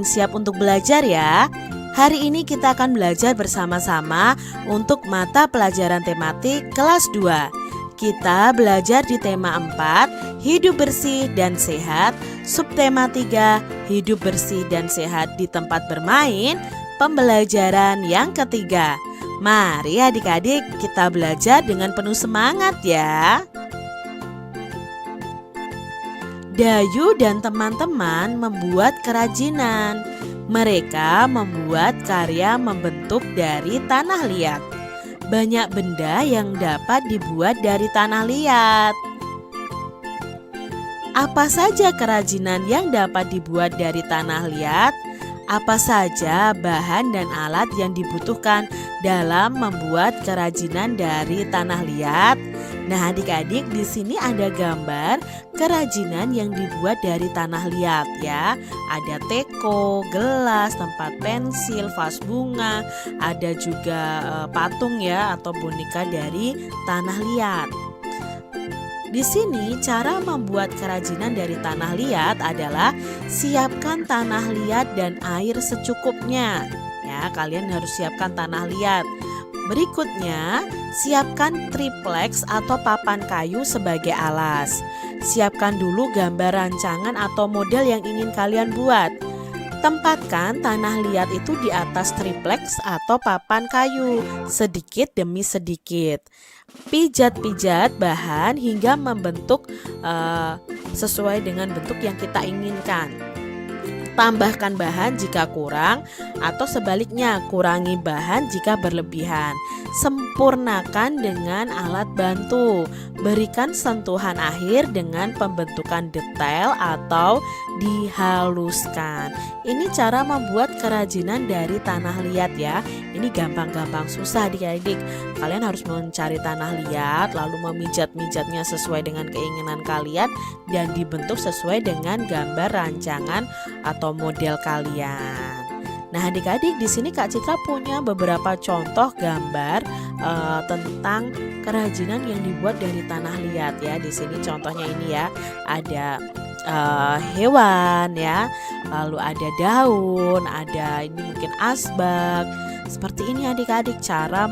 siap untuk belajar ya. Hari ini kita akan belajar bersama-sama untuk mata pelajaran tematik kelas 2. Kita belajar di tema 4, hidup bersih dan sehat, subtema 3, hidup bersih dan sehat di tempat bermain, pembelajaran yang ketiga. Mari adik-adik kita belajar dengan penuh semangat ya. Dayu dan teman-teman membuat kerajinan. Mereka membuat karya membentuk dari tanah liat. Banyak benda yang dapat dibuat dari tanah liat. Apa saja kerajinan yang dapat dibuat dari tanah liat? Apa saja bahan dan alat yang dibutuhkan dalam membuat kerajinan dari tanah liat? Nah, adik-adik, di sini ada gambar kerajinan yang dibuat dari tanah liat ya. Ada teko, gelas, tempat pensil, vas bunga, ada juga patung ya atau boneka dari tanah liat. Di sini cara membuat kerajinan dari tanah liat adalah siapkan tanah liat dan air secukupnya. Ya, kalian harus siapkan tanah liat. Berikutnya, siapkan triplex atau papan kayu sebagai alas. Siapkan dulu gambar rancangan atau model yang ingin kalian buat. Tempatkan tanah liat itu di atas triplex atau papan kayu, sedikit demi sedikit. Pijat-pijat bahan hingga membentuk sesuai dengan bentuk yang kita inginkan. Tambahkan bahan jika kurang atau sebaliknya kurangi bahan jika berlebihan. Sempurnakan dengan alat bantu. Berikan sentuhan akhir dengan pembentukan detail atau dihaluskan. Ini cara membuat kerajinan dari tanah liat ya. Ini gampang-gampang, susah adik-adik. Kalian harus mencari tanah liat lalu memijat-mijatnya sesuai dengan keinginan kalian dan dibentuk sesuai dengan gambar rancangan atau model kalian. Nah, adik-adik, di sini Kak Citra punya beberapa contoh gambar tentang kerajinan yang dibuat dari tanah liat ya. Di sini contohnya ini ya, ada hewan ya, lalu ada daun, ada ini mungkin asbak. Seperti ini adik-adik cara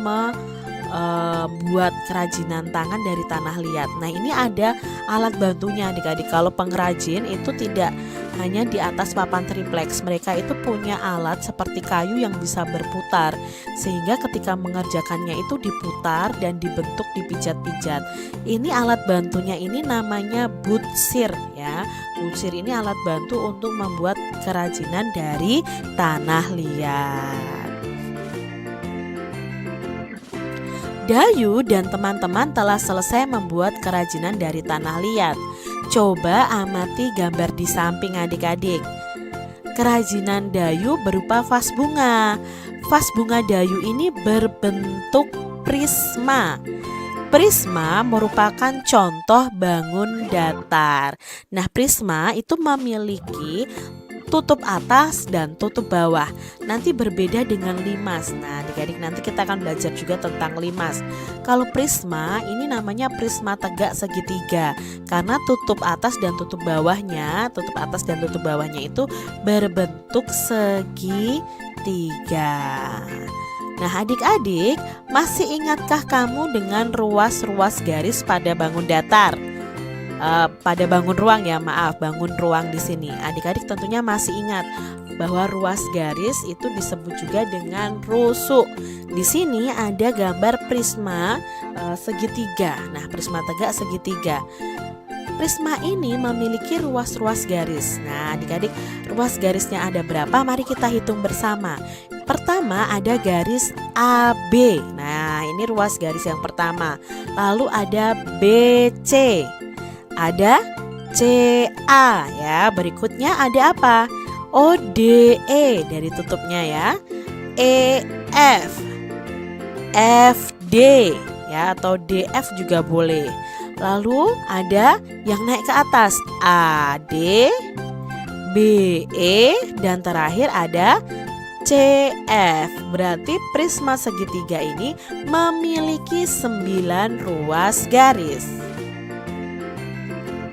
buat kerajinan tangan dari tanah liat. Nah, ini ada alat bantunya adik-adik. Kalau pengrajin itu tidak hanya di atas papan triplex, mereka itu punya alat seperti kayu yang bisa berputar, sehingga ketika mengerjakannya itu diputar dan dibentuk, dipijat-pijat. Ini alat bantunya, ini namanya butsir ya. Butsir ini alat bantu untuk membuat kerajinan dari tanah liat. Dayu dan teman-teman telah selesai membuat kerajinan dari tanah liat. Coba amati gambar di samping adik-adik. Kerajinan Dayu berupa vas bunga. Vas bunga Dayu ini berbentuk prisma. Prisma merupakan contoh bangun datar. Nah, prisma itu memiliki tutup atas dan tutup bawah. Nanti berbeda dengan limas. Nah, adik-adik, nanti kita akan belajar juga tentang limas. Kalau prisma ini namanya prisma tegak segitiga karena tutup atas dan tutup bawahnya itu berbentuk segitiga. Nah, adik-adik, masih ingatkah kamu dengan ruas-ruas garis pada bangun datar? Pada bangun ruang ya, bangun ruang di sini. Adik-adik tentunya masih ingat bahwa ruas garis itu disebut juga dengan rusuk. Di sini ada gambar prisma segitiga. Nah, prisma tegak segitiga. Prisma ini memiliki ruas-ruas garis. Nah, adik-adik, ruas garisnya ada berapa? Mari kita hitung bersama. Pertama ada garis AB. Nah, ini ruas garis yang pertama. Lalu ada BC. Ada CA ya. Berikutnya ada apa? ODE dari tutupnya ya. EF, FD ya, atau DF juga boleh. Lalu ada yang naik ke atas, AD, BE, dan terakhir ada CF. Berarti prisma segitiga ini memiliki 9 ruas garis.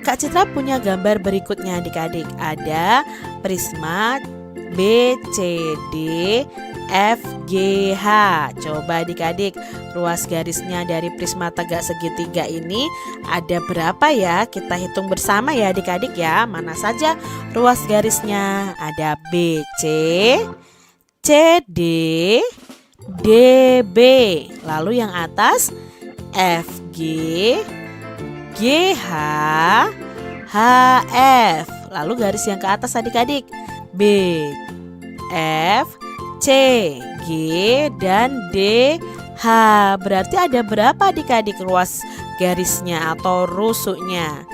Kak Citra punya gambar berikutnya adik-adik. Ada prisma B, C, D, F, G, H. Coba adik-adik, ruas garisnya dari prisma tegak segitiga ini ada berapa ya? Kita hitung bersama ya adik-adik ya. Mana saja ruas garisnya? Ada B, C, D, D, B. Lalu yang atas F, G, G, H, H, F. Lalu garis yang ke atas adik-adik B, F, C, G, dan D, H. Berarti ada berapa adik-adik ruas garisnya atau rusuknya?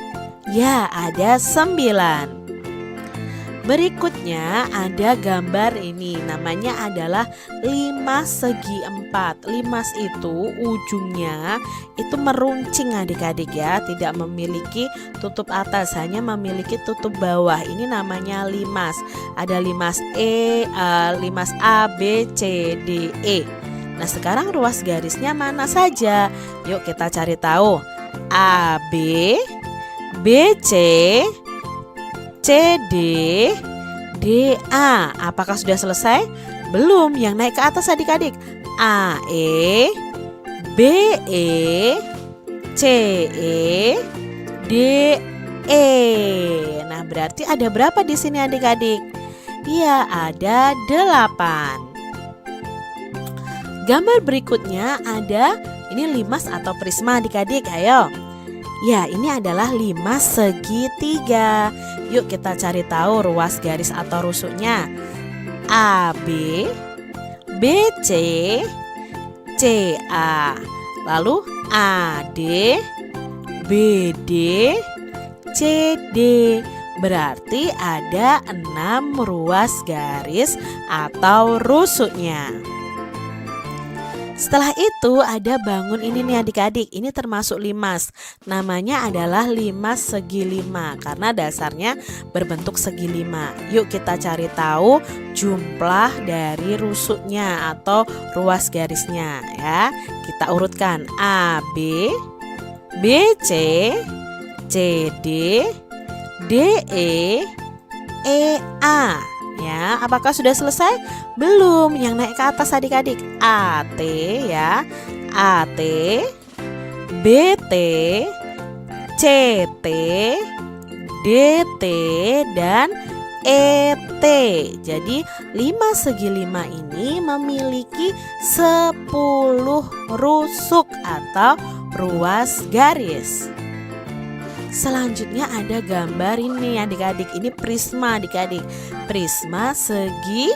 Ya, ada 9. Berikutnya ada gambar ini, namanya adalah limas segi 4. Limas itu ujungnya itu meruncing adik-adik ya, tidak memiliki tutup atas, hanya memiliki tutup bawah. Ini namanya limas. Ada limas limas A, B, C, D, E. Nah sekarang ruas garisnya mana saja? Yuk kita cari tahu. A, B, B, C, C, D, D, A. Apakah sudah selesai? Belum. Yang naik ke atas adik-adik. A, E, B, E, C, E, D, E. Nah berarti ada berapa di sini adik-adik? Iya, ada 8. Gambar berikutnya ada, ini limas atau prisma adik-adik. Ayo. Ya, ini adalah limas segitiga. Yuk kita cari tahu ruas garis atau rusuknya. A, B, B, C, C, A. Lalu A, D, B, D, C, D. Berarti ada 6 ruas garis atau rusuknya. Setelah itu ada bangun ini nih adik-adik, ini termasuk limas. Namanya adalah limas segi 5 karena dasarnya berbentuk segi 5. Yuk kita cari tahu jumlah dari rusuknya atau ruas garisnya ya. Kita urutkan A, B, B, C, C, D, D, E, E, A. Ya, apakah sudah selesai? Belum. Yang naik ke atas adik-adik. A, T ya. A, T, B, T, C, T, D, T, dan E, T. Jadi 5 segi 5 ini memiliki 10 rusuk atau ruas garis. Selanjutnya ada gambar ini adik-adik. Ini prisma adik-adik. Prisma segi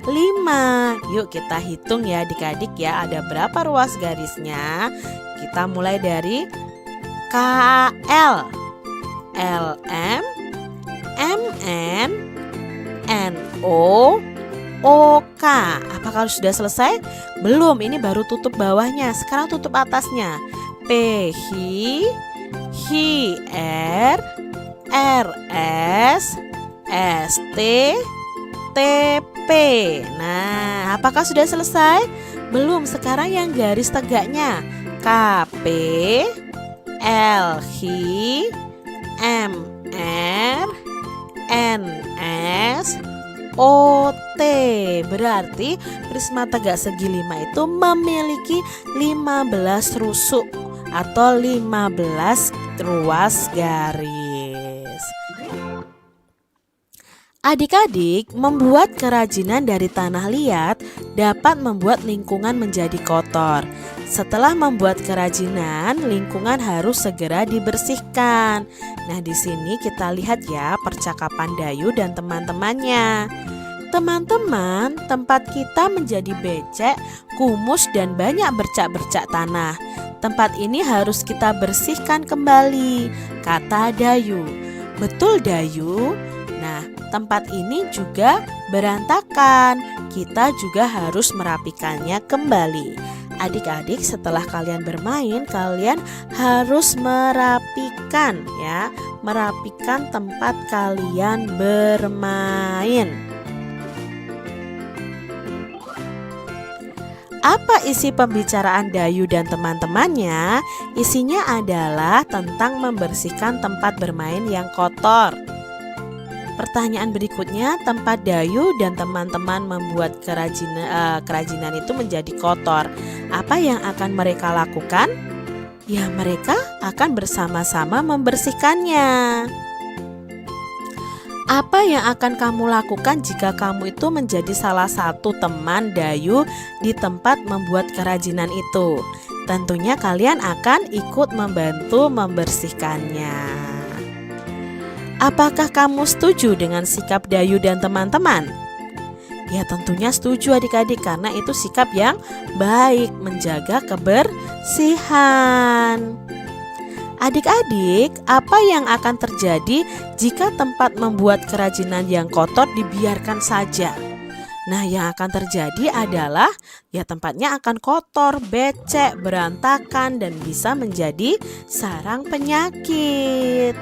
5. Yuk kita hitung ya adik-adik ya. Ada berapa ruas garisnya? Kita mulai dari KL, LM, MN, NO, OK. Apakah sudah selesai? Belum, ini baru tutup bawahnya. Sekarang tutup atasnya. PH, HR, RS, ST, TP. Nah, apakah sudah selesai? Belum, sekarang yang garis tegaknya. KP, LH, MR, NS, OT. Berarti prisma tegak segi 5 itu memiliki 15 rusuk atau 15 ruas garis. Adik-adik, membuat kerajinan dari tanah liat dapat membuat lingkungan menjadi kotor. Setelah membuat kerajinan, lingkungan harus segera dibersihkan. Nah, di sini kita lihat ya percakapan Dayu dan teman-temannya. Teman-teman, tempat kita menjadi becek, kumus dan banyak bercak-bercak tanah. Tempat ini harus kita bersihkan kembali, kata Dayu. Betul Dayu? Nah, tempat ini juga berantakan. Kita juga harus merapikannya kembali. Adik-adik, setelah kalian bermain, kalian harus merapikan ya, merapikan tempat kalian bermain. Apa isi pembicaraan Dayu dan teman-temannya? Isinya adalah tentang membersihkan tempat bermain yang kotor. Pertanyaan berikutnya, tempat Dayu dan teman-teman membuat kerajinan itu menjadi kotor. Apa yang akan mereka lakukan? Ya, mereka akan bersama-sama membersihkannya. Apa yang akan kamu lakukan jika kamu itu menjadi salah satu teman Dayu di tempat membuat kerajinan itu? Tentunya kalian akan ikut membantu membersihkannya. Apakah kamu setuju dengan sikap Dayu dan teman-teman? Ya, tentunya setuju adik-adik, karena itu sikap yang baik, menjaga kebersihan. Adik-adik, apa yang akan terjadi jika tempat membuat kerajinan yang kotor dibiarkan saja? Nah, yang akan terjadi adalah ya tempatnya akan kotor, becek, berantakan, dan bisa menjadi sarang penyakit.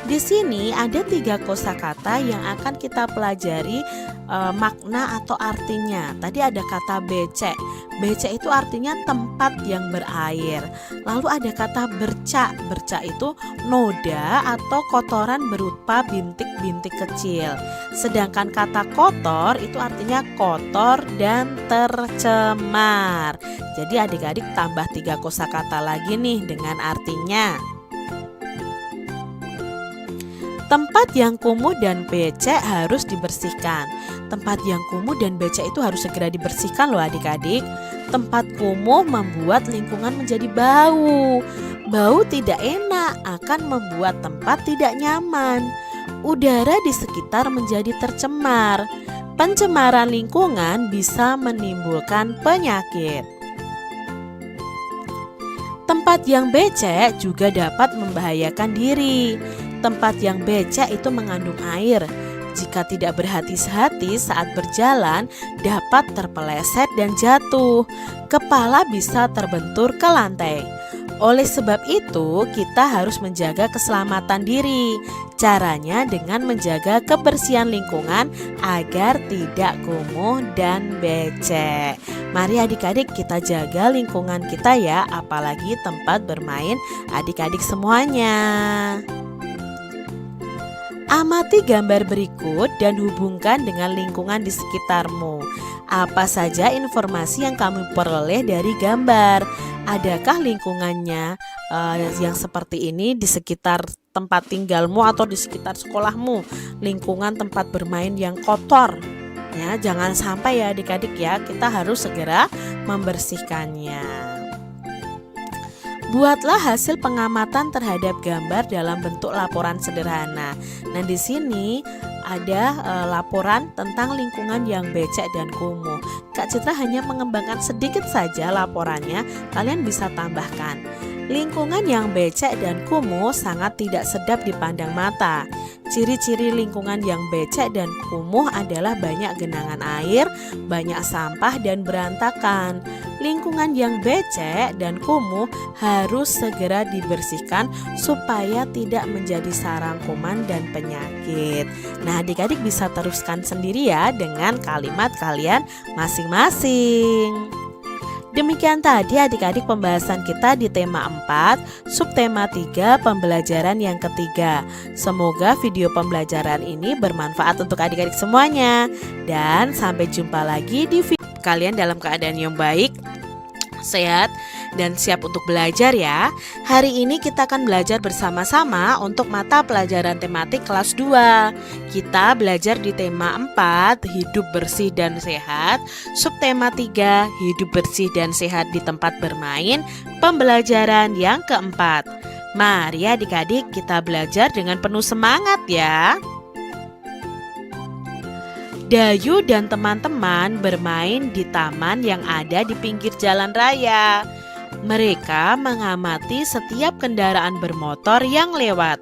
Di sini ada 3 kosakata yang akan kita pelajari makna atau artinya. Tadi ada kata becek. Becek itu artinya tempat yang berair. Lalu ada kata bercak. Bercak itu noda atau kotoran berupa bintik-bintik kecil. Sedangkan kata kotor itu artinya kotor dan tercemar. Jadi adik-adik tambah 3 kosakata lagi nih dengan artinya. Tempat yang kumuh dan becek harus dibersihkan. Tempat yang kumuh dan becek itu harus segera dibersihkan loh adik-adik. Tempat kumuh membuat lingkungan menjadi bau. Bau tidak enak akan membuat tempat tidak nyaman. Udara di sekitar menjadi tercemar. Pencemaran lingkungan bisa menimbulkan penyakit. Tempat yang becek juga dapat membahayakan diri. Tempat yang becek itu mengandung air. Jika tidak berhati-hati saat berjalan, dapat terpeleset dan jatuh. Kepala bisa terbentur ke lantai. Oleh sebab itu, kita harus menjaga keselamatan diri. Caranya dengan menjaga kebersihan lingkungan agar tidak kumuh dan becek. Mari adik-adik kita jaga lingkungan kita ya, apalagi tempat bermain adik-adik semuanya. Amati gambar berikut dan hubungkan dengan lingkungan di sekitarmu. Apa saja informasi yang kamu peroleh dari gambar? Adakah lingkungannya yang seperti ini di sekitar tempat tinggalmu atau di sekitar sekolahmu? Lingkungan tempat bermain yang kotor. Ya, jangan sampai ya adik-adik ya, kita harus segera membersihkannya. Buatlah hasil pengamatan terhadap gambar dalam bentuk laporan sederhana. Nah, di sini ada laporan tentang lingkungan yang becek dan kumuh. Kak Citra hanya mengembangkan sedikit saja laporannya, kalian bisa tambahkan. Lingkungan yang becek dan kumuh sangat tidak sedap dipandang mata. Ciri-ciri lingkungan yang becek dan kumuh adalah banyak genangan air, banyak sampah dan berantakan. Lingkungan yang becek dan kumuh harus segera dibersihkan supaya tidak menjadi sarang kuman dan penyakit. Nah, adik-adik bisa teruskan sendiri ya dengan kalimat kalian masing-masing. Demikian tadi adik-adik pembahasan kita di tema 4, subtema 3, pembelajaran yang ketiga. Semoga video pembelajaran ini bermanfaat untuk adik-adik semuanya. Dan sampai jumpa lagi di video kalian dalam keadaan yang baik, sehat, dan siap untuk belajar ya. Hari ini kita akan belajar bersama-sama untuk mata pelajaran tematik kelas 2. Kita belajar di tema 4, hidup bersih dan sehat. Subtema 3, hidup bersih dan sehat di tempat bermain. Pembelajaran yang keempat. Mari adik-adik kita belajar dengan penuh semangat ya. Dayu dan teman-teman bermain di taman yang ada di pinggir jalan raya. Mereka mengamati setiap kendaraan bermotor yang lewat.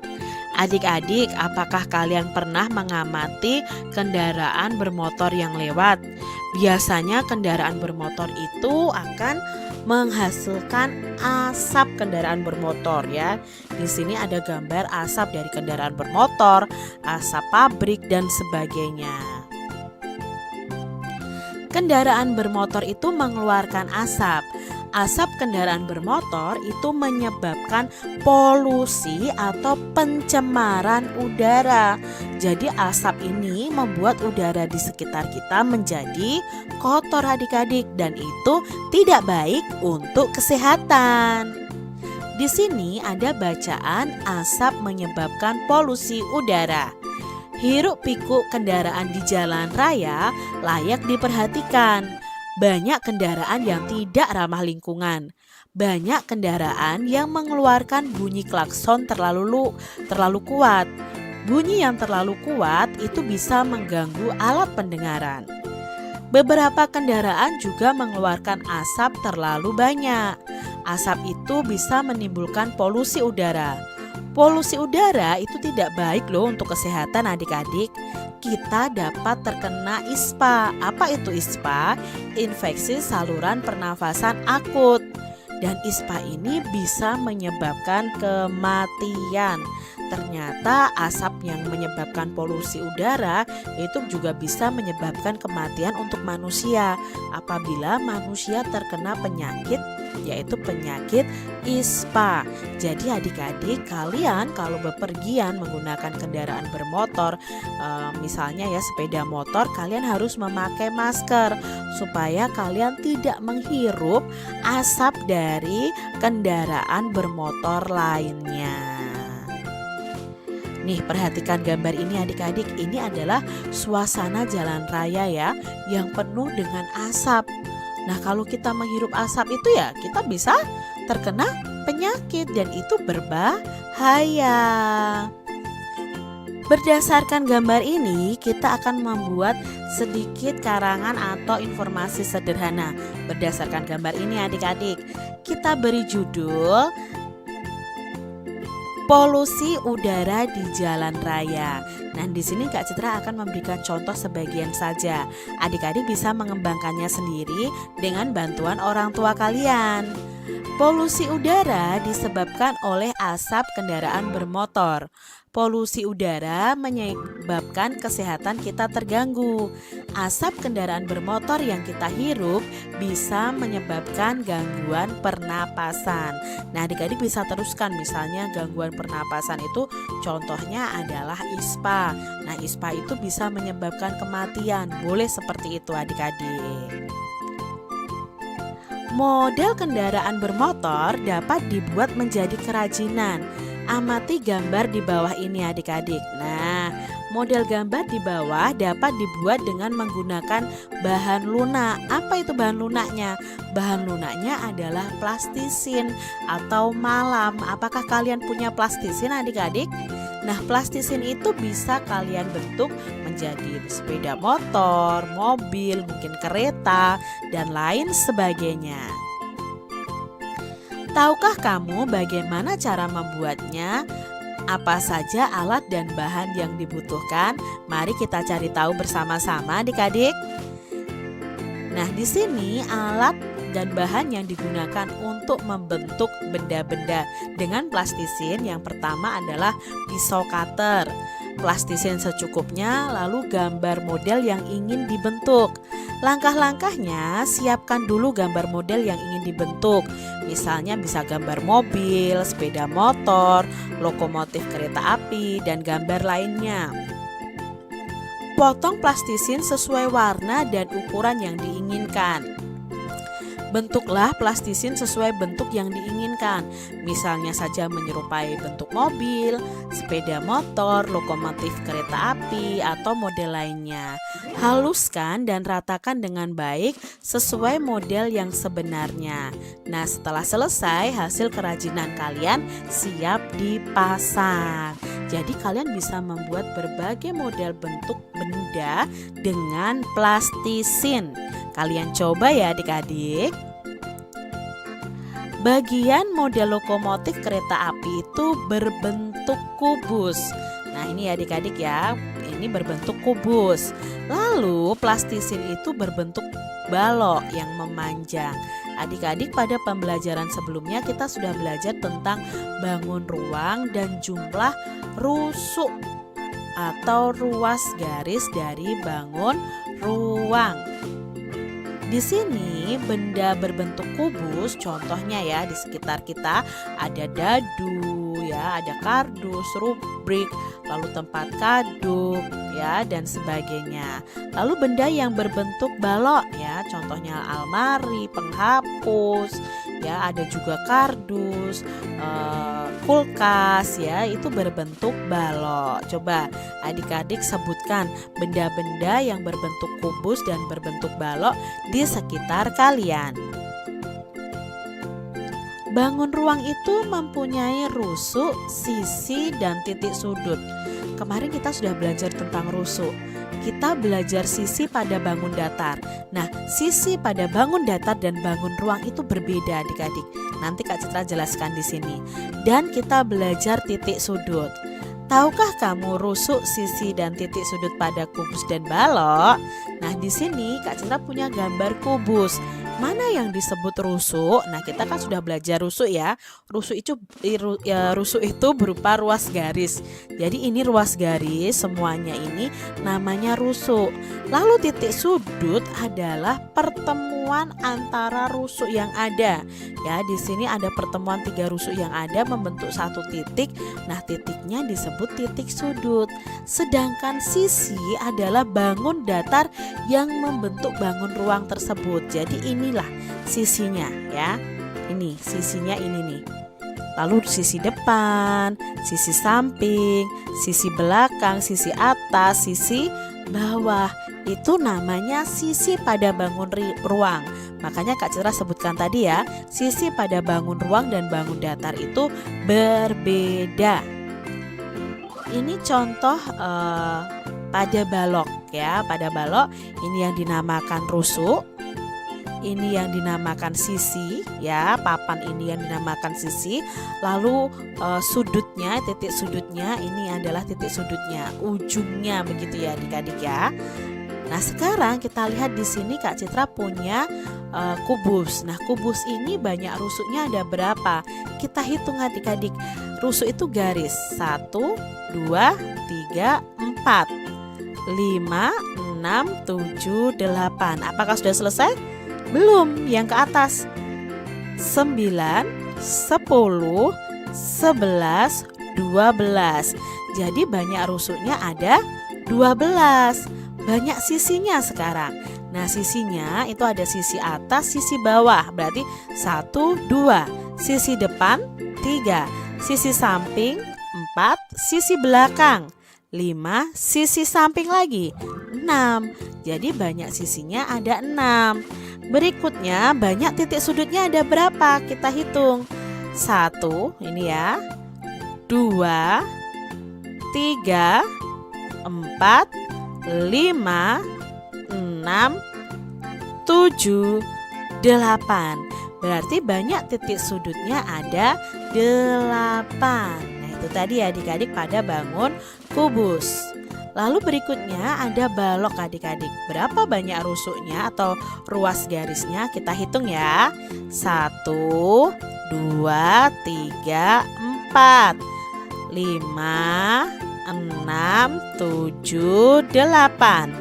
Adik-adik, apakah kalian pernah mengamati kendaraan bermotor yang lewat? Biasanya kendaraan bermotor itu akan menghasilkan asap kendaraan bermotor ya. Di sini ada gambar asap dari kendaraan bermotor, asap pabrik dan sebagainya. Kendaraan bermotor itu mengeluarkan asap. Asap kendaraan bermotor itu menyebabkan polusi atau pencemaran udara. Jadi asap ini membuat udara di sekitar kita menjadi kotor adik-adik dan itu tidak baik untuk kesehatan. Di sini ada bacaan asap menyebabkan polusi udara. Hiruk pikuk kendaraan di jalan raya layak diperhatikan. Banyak kendaraan yang tidak ramah lingkungan. Banyak kendaraan yang mengeluarkan bunyi klakson terlalu kuat. Bunyi yang terlalu kuat itu bisa mengganggu alat pendengaran. Beberapa kendaraan juga mengeluarkan asap terlalu banyak. Asap itu bisa menimbulkan polusi udara. Polusi udara itu tidak baik loh untuk kesehatan adik-adik. Kita dapat terkena ISPA. Apa itu ISPA? Infeksi saluran pernafasan akut. Dan ISPA ini bisa menyebabkan kematian. Ternyata asap yang menyebabkan polusi udara itu juga bisa menyebabkan kematian untuk manusia apabila manusia terkena penyakit, yaitu penyakit ISPA. Jadi adik-adik, kalian kalau bepergian menggunakan kendaraan bermotor, misalnya ya sepeda motor, kalian harus memakai masker supaya kalian tidak menghirup asap dari kendaraan bermotor lainnya. Nih, perhatikan gambar ini adik-adik. Ini adalah suasana jalan raya ya, yang penuh dengan asap. Nah, kalau kita menghirup asap itu ya kita bisa terkena penyakit dan itu berbahaya. Berdasarkan gambar ini, kita akan membuat sedikit karangan atau informasi sederhana. Berdasarkan gambar ini adik-adik, kita beri judul polusi udara di jalan raya. Nah, di sini Kak Citra akan memberikan contoh sebagian saja. Adik-adik bisa mengembangkannya sendiri dengan bantuan orang tua kalian. Polusi udara disebabkan oleh asap kendaraan bermotor. Polusi udara menyebabkan kesehatan kita terganggu. Asap kendaraan bermotor yang kita hirup bisa menyebabkan gangguan pernapasan. Nah, adik-adik bisa teruskan, misalnya gangguan pernapasan itu contohnya adalah ISPA. Nah, ISPA itu bisa menyebabkan kematian. Boleh seperti itu adik-adik. Model kendaraan bermotor dapat dibuat menjadi kerajinan. Amati gambar di bawah ini adik-adik. Nah, model gambar di bawah dapat dibuat dengan menggunakan bahan lunak. Apa itu bahan lunaknya? Bahan lunaknya adalah plastisin atau malam. Apakah kalian punya plastisin adik-adik? Nah, plastisin itu bisa kalian bentuk menjadi sepeda motor, mobil, mungkin kereta, dan lain sebagainya. Tahukah kamu bagaimana cara membuatnya? Apa saja alat dan bahan yang dibutuhkan? Mari kita cari tahu bersama-sama adik-adik. Nah, di sini alat dan bahan yang digunakan untuk membentuk benda-benda dengan plastisin yang pertama adalah pisau cutter. Plastisin secukupnya, lalu gambar model yang ingin dibentuk. Langkah-langkahnya, siapkan dulu gambar model yang ingin dibentuk. Misalnya bisa gambar mobil, sepeda motor, lokomotif kereta api, dan gambar lainnya. Potong plastisin sesuai warna dan ukuran yang diinginkan. Bentuklah plastisin sesuai bentuk yang diinginkan. Misalnya saja menyerupai bentuk mobil, sepeda motor, lokomotif kereta api, atau model lainnya. Haluskan dan ratakan dengan baik sesuai model yang sebenarnya. Nah, setelah selesai, hasil kerajinan kalian siap dipasang. Jadi kalian bisa membuat berbagai model bentuk benda dengan plastisin. Kalian coba ya adik-adik. Bagian model lokomotif kereta api itu berbentuk kubus. Nah, ini adik-adik ya, ini berbentuk kubus. Lalu plastisin itu berbentuk balok yang memanjang. Adik-adik, pada pembelajaran sebelumnya kita sudah belajar tentang bangun ruang dan jumlah rusuk atau ruas garis dari bangun ruang. Di sini benda berbentuk kubus, contohnya ya di sekitar kita ada dadu, ya, ada kardus, rubrik, lalu tempat kaduk, ya, dan sebagainya. Lalu benda yang berbentuk balok, ya, contohnya almari, penghapus, ya, ada juga kardus, kulkas, ya, itu berbentuk balok. Coba adik-adik sebutkan benda-benda yang berbentuk kubus dan berbentuk balok di sekitar kalian. Bangun ruang itu mempunyai rusuk, sisi, dan titik sudut. Kemarin kita sudah belajar tentang rusuk. Kita belajar sisi pada bangun datar. Nah, sisi pada bangun datar dan bangun ruang itu berbeda adik-adik. Nanti Kak Citra jelaskan di sini. Dan kita belajar titik sudut. Tahukah kamu rusuk, sisi, dan titik sudut pada kubus dan balok? Nah, di sini Kak Citra punya gambar kubus. Mana yang disebut rusuk? Nah, kita kan sudah belajar rusuk ya. Rusuk itu berupa ruas garis. Jadi ini ruas garis, semuanya ini namanya rusuk. Lalu titik sudut adalah pertemuan antara rusuk yang ada. Ya, di sini ada pertemuan 3 rusuk yang ada membentuk satu titik. Nah, titiknya disebut titik sudut. Sedangkan sisi adalah bangun datar yang membentuk bangun ruang tersebut. Jadi inilah sisinya, ya. Ini sisinya ini nih. Lalu sisi depan, sisi samping, sisi belakang, sisi atas, sisi bawah. Itu namanya sisi pada bangun ruang. Makanya Kak Citra sebutkan tadi ya, sisi pada bangun ruang dan bangun datar itu berbeda. Ini contoh pada balok ya. Pada balok ini yang dinamakan rusuk, ini yang dinamakan sisi ya. Papan ini yang dinamakan sisi. Lalu sudutnya, titik sudutnya ini adalah titik sudutnya, ujungnya begitu ya adik-adik ya. Nah, sekarang kita lihat di sini Kak Citra punya kubus. Nah, kubus ini banyak rusuknya ada berapa? Kita hitung adik-adik. Rusuk itu garis 1, 2, 3, 4, 5, 6, 7, 8. Apakah sudah selesai? Belum, yang ke atas 9, 10, 11, 12. Jadi banyak rusuknya ada 12. Banyak sisinya sekarang. Nah, sisinya itu ada sisi atas, sisi bawah. Berarti 1, 2. Sisi depan 3. Sisi samping 4. Sisi belakang 5. Sisi samping lagi 6. Jadi banyak sisinya ada 6. Berikutnya banyak titik sudutnya ada berapa? Kita hitung. 1 ini ya, 2, 3, 4, 5, 6, 7, 8. Berarti banyak titik sudutnya ada 8. Nah, itu tadi adik-adik pada bangun kubus. Lalu berikutnya ada balok adik-adik. Berapa banyak rusuknya atau ruas garisnya? Kita hitung ya. 1, 2, 3, 4, 5, 6, 7, 8,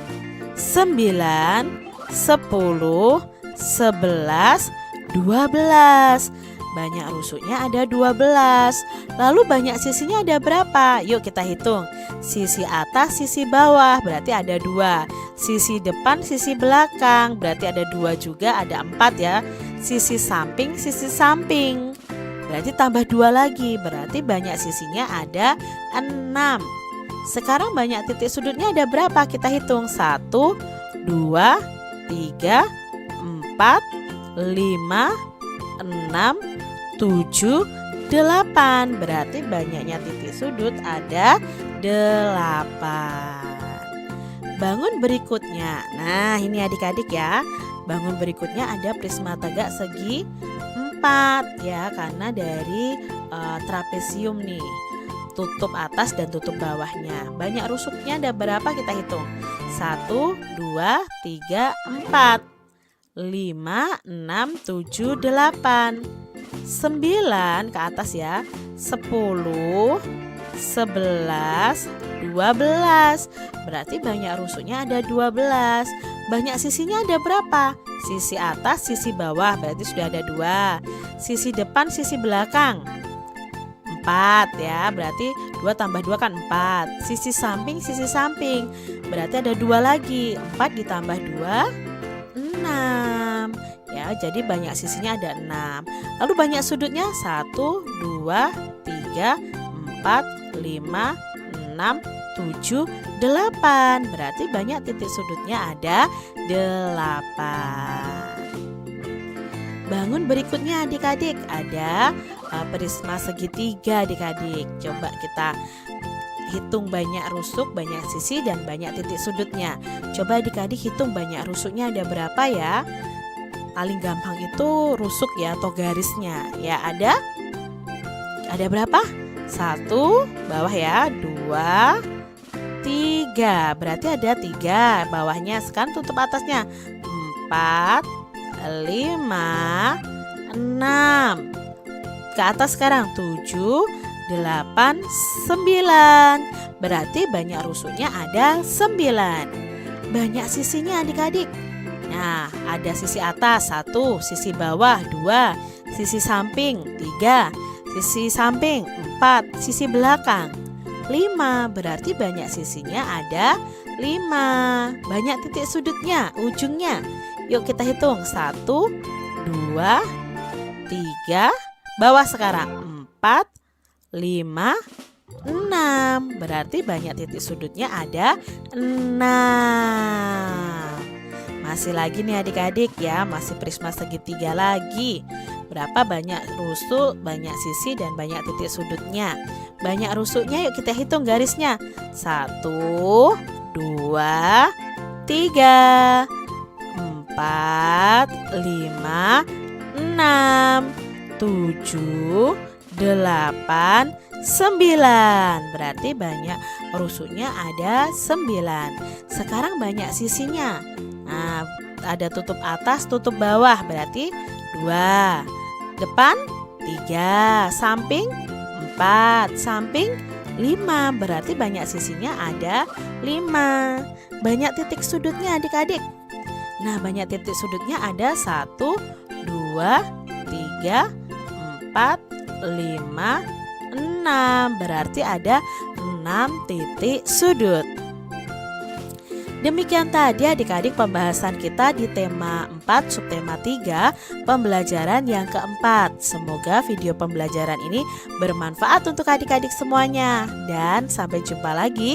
9, 10, 11, 12. Banyak rusuknya ada 12. Lalu banyak sisinya ada berapa? Yuk kita hitung. Sisi atas, sisi bawah, berarti ada 2. Sisi depan, sisi belakang, berarti ada 2 juga, ada 4 ya. Sisi samping, berarti tambah 2 lagi, berarti banyak sisinya ada 6. Sekarang banyak titik sudutnya ada berapa? Kita hitung. 1, 2, 3, 4, 5, 6, 7, 8. Berarti banyaknya titik sudut ada 8. Bangun berikutnya. Nah, ini adik-adik ya. Bangun berikutnya ada prisma tegak segi 4 ya, karena dari trapesium nih. Tutup atas dan tutup bawahnya. Banyak rusuknya ada berapa? Kita hitung. 1, 2, 3, 4, 5, 6, 7, 8, 9 ke atas ya. 10, 11, 12. Berarti banyak rusuknya ada 12. Banyak sisinya ada berapa? Sisi atas, sisi bawah, berarti sudah ada 2. Sisi depan, sisi belakang 4 ya, berarti 2 tambah 2 kan 4. Sisi samping, berarti ada 2 lagi. 4 ditambah 2, 6 ya, jadi banyak sisinya ada 6. Lalu banyak sudutnya 1, 2, 3, 4, 5, 6, 7, 8. Berarti banyak titik sudutnya ada 8. Bangun berikutnya adik-adik, ada prisma segitiga adik-adik. Coba kita hitung banyak rusuk, banyak sisi, dan banyak titik sudutnya. Coba adik-adik hitung banyak rusuknya ada berapa ya. Paling gampang itu rusuk ya, atau garisnya. Ya ada berapa? 1, bawah ya, 2, 3. Berarti ada 3 bawahnya. Sekarang tutup atasnya. 4, 5, 6. Ke atas sekarang 7, 8, 9. Berarti banyak rusuknya ada 9. Banyak sisinya adik-adik. Nah, ada sisi atas 1, sisi bawah 2, sisi samping 3, sisi samping 4, sisi belakang 5. Berarti banyak sisinya ada 5. Banyak titik sudutnya, ujungnya. Yuk kita hitung. 1, 2, 3. Bawah sekarang 4, 5, 6. Berarti banyak titik sudutnya ada 6. Masih lagi nih adik-adik ya, masih prisma segitiga lagi. Berapa banyak rusuk, banyak sisi, dan banyak titik sudutnya. Banyak rusuknya yuk kita hitung garisnya. 1, 2, 3, 4, 5, 6, 7, 8, 9. Berarti banyak rusuknya ada 9. Sekarang banyak sisinya. Nah, ada tutup atas, tutup bawah, berarti 2. Depan 3, samping 4, samping 5. Berarti banyak sisinya ada 5. Banyak titik sudutnya adik-adik. Nah, banyak titik sudutnya ada 1, 2, 3, 4, 5, 6. Berarti ada 6 titik sudut. Demikian tadi adik-adik pembahasan kita di tema 4 subtema 3 pembelajaran yang keempat. Semoga video pembelajaran ini bermanfaat untuk adik-adik semuanya. Dan sampai jumpa lagi.